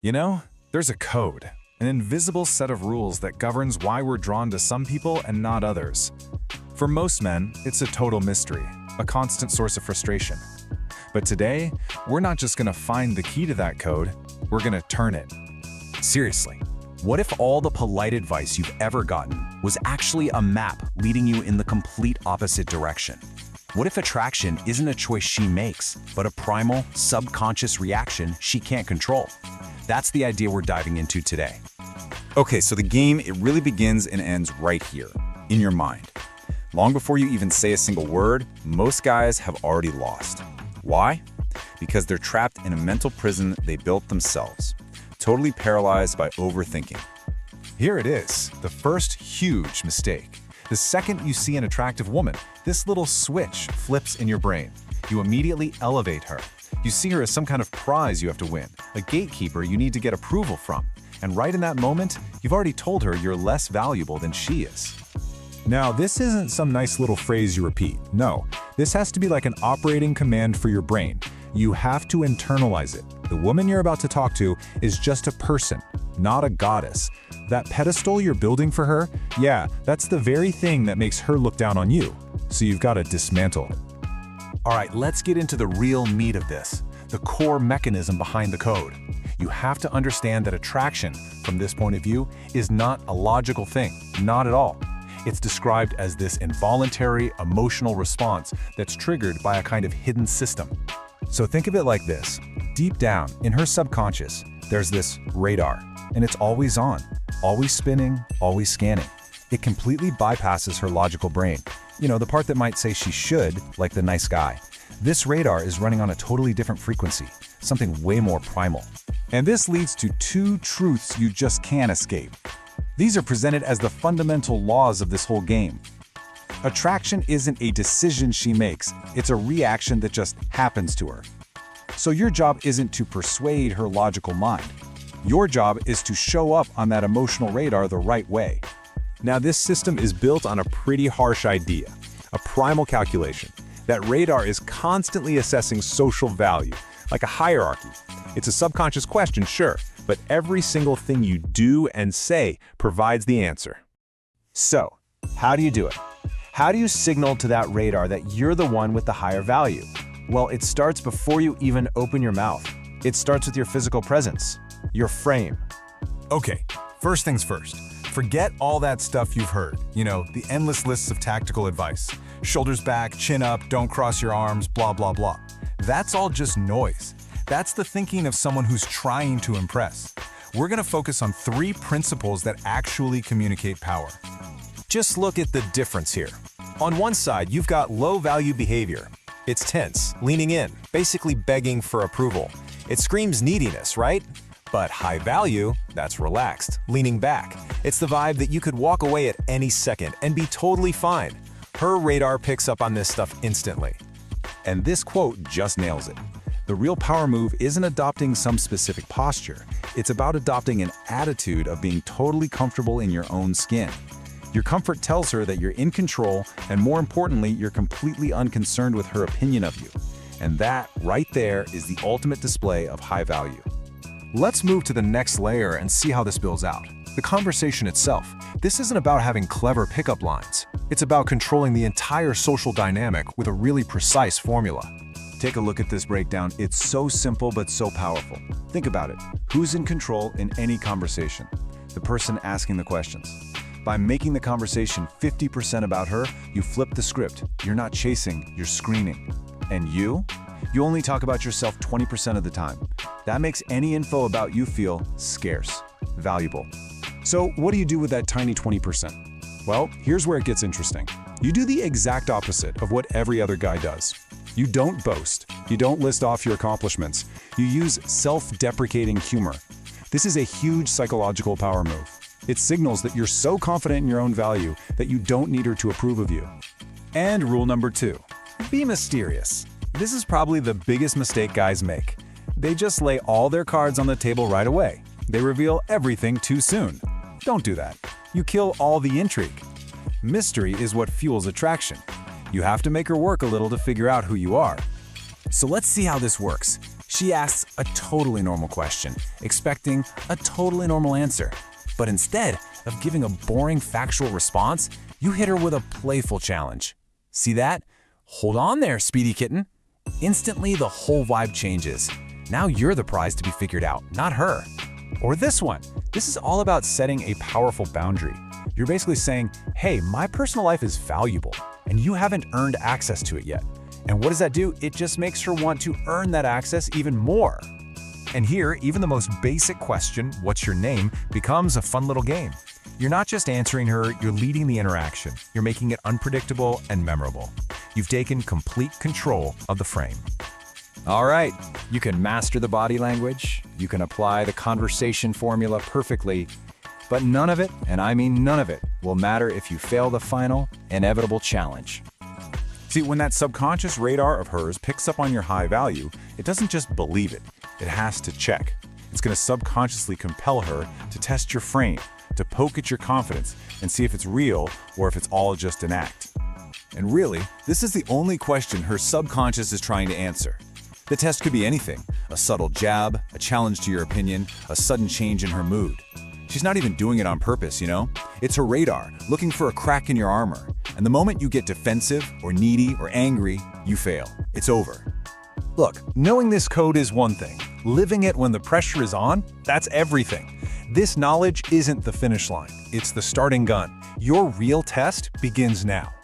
You know, there's a code, an invisible set of rules that governs why we're drawn to some people and not others. For most men, it's a total mystery, a constant source of frustration. But today, we're not just gonna find the key to that code, we're gonna turn it. Seriously, what if all the polite advice you've ever gotten was actually a map leading you in the complete opposite direction? What if attraction isn't a choice she makes, but a primal, subconscious reaction she can't control? That's the idea we're diving into today. Okay, so the game, it really begins and ends right here, in your mind. Long before you even say a single word, most guys have already lost. Why? Because they're trapped in a mental prison they built themselves, totally paralyzed by overthinking. Here it is, the first huge mistake. The second you see an attractive woman, this little switch flips in your brain. You immediately elevate her. You see her as some kind of prize you have to win, a gatekeeper you need to get approval from. And right in that moment, you've already told her you're less valuable than she is. Now, this isn't some nice little phrase you repeat. No, this has to be like an operating command for your brain. You have to internalize it. The woman you're about to talk to is just a person, not a goddess. That pedestal you're building for her, yeah, that's the very thing that makes her look down on you. So you've got to dismantle it. All right, let's get into the real meat of this, the core mechanism behind the code. You have to understand that attraction, from this point of view, is not a logical thing, not at all. It's described as this involuntary emotional response that's triggered by a kind of hidden system. So think of it like this. Deep down, in her subconscious, there's this radar, and it's always on, always spinning, always scanning. It completely bypasses her logical brain. You know, the part that might say she should, like the nice guy. This radar is running on a totally different frequency, something way more primal. And this leads to two truths you just can't escape. These are presented as the fundamental laws of this whole game. Attraction isn't a decision she makes, it's a reaction that just happens to her. So your job isn't to persuade her logical mind. Your job is to show up on that emotional radar the right way. Now, this system is built on a pretty harsh idea, a primal calculation. That radar is constantly assessing social value, like a hierarchy. It's a subconscious question, sure, but every single thing you do and say provides the answer. So, how do you do it? How do you signal to that radar that you're the one with the higher value? Well, it starts before you even open your mouth. It starts with your physical presence, your frame. Okay, first things first. Forget all that stuff you've heard. You know, the endless lists of tactical advice. Shoulders back, chin up, don't cross your arms, blah, blah, blah. That's all just noise. That's the thinking of someone who's trying to impress. We're gonna focus on 3 principles that actually communicate power. Just look at the difference here. On one side, you've got low-value behavior. It's tense, leaning in, basically begging for approval. It screams neediness, right? But high value, that's relaxed, leaning back. It's the vibe that you could walk away at any second and be totally fine. Her radar picks up on this stuff instantly. And this quote just nails it. The real power move isn't adopting some specific posture. It's about adopting an attitude of being totally comfortable in your own skin. Your comfort tells her that you're in control, and more importantly, you're completely unconcerned with her opinion of you. And that, right there, is the ultimate display of high value. Let's move to the next layer and see how this builds out. The conversation itself. This isn't about having clever pickup lines. It's about controlling the entire social dynamic with a really precise formula. Take a look at this breakdown. It's so simple but so powerful. Think about it. Who's in control in any conversation? The person asking the questions. By making the conversation 50% about her, you flip the script. You're not chasing, you're screening. And you? You only talk about yourself 20% of the time. That makes any info about you feel scarce, valuable. So what do you do with that tiny 20%? Well, here's where it gets interesting. You do the exact opposite of what every other guy does. You don't boast. You don't list off your accomplishments. You use self-deprecating humor. This is a huge psychological power move. It signals that you're so confident in your own value that you don't need her to approve of you. And rule number 2, be mysterious. This is probably the biggest mistake guys make. They just lay all their cards on the table right away. They reveal everything too soon. Don't do that. You kill all the intrigue. Mystery is what fuels attraction. You have to make her work a little to figure out who you are. So let's see how this works. She asks a totally normal question, expecting a totally normal answer. But instead of giving a boring factual response, you hit her with a playful challenge. See that? Hold on there, Speedy Kitten. Instantly, the whole vibe changes. Now you're the prize to be figured out, not her. Or this one. This is all about setting a powerful boundary. You're basically saying, hey, my personal life is valuable, and you haven't earned access to it yet. And what does that do? It just makes her want to earn that access even more. And here, even the most basic question, what's your name, becomes a fun little game. You're not just answering her, you're leading the interaction. You're making it unpredictable and memorable. You've taken complete control of the frame. All right, you can master the body language, you can apply the conversation formula perfectly, but none of it, and I mean none of it, will matter if you fail the final, inevitable challenge. See, when that subconscious radar of hers picks up on your high value, it doesn't just believe it, it has to check. It's going to subconsciously compel her to test your frame, to poke at your confidence, and see if it's real or if it's all just an act. And really, this is the only question her subconscious is trying to answer. The test could be anything: a subtle jab, a challenge to your opinion, a sudden change in her mood. She's not even doing it on purpose, you know? It's her radar, looking for a crack in your armor. And the moment you get defensive or needy or angry, you fail. It's over. Look, knowing this code is one thing. Living it when the pressure is on, that's everything. This knowledge isn't the finish line, it's the starting gun. Your real test begins now.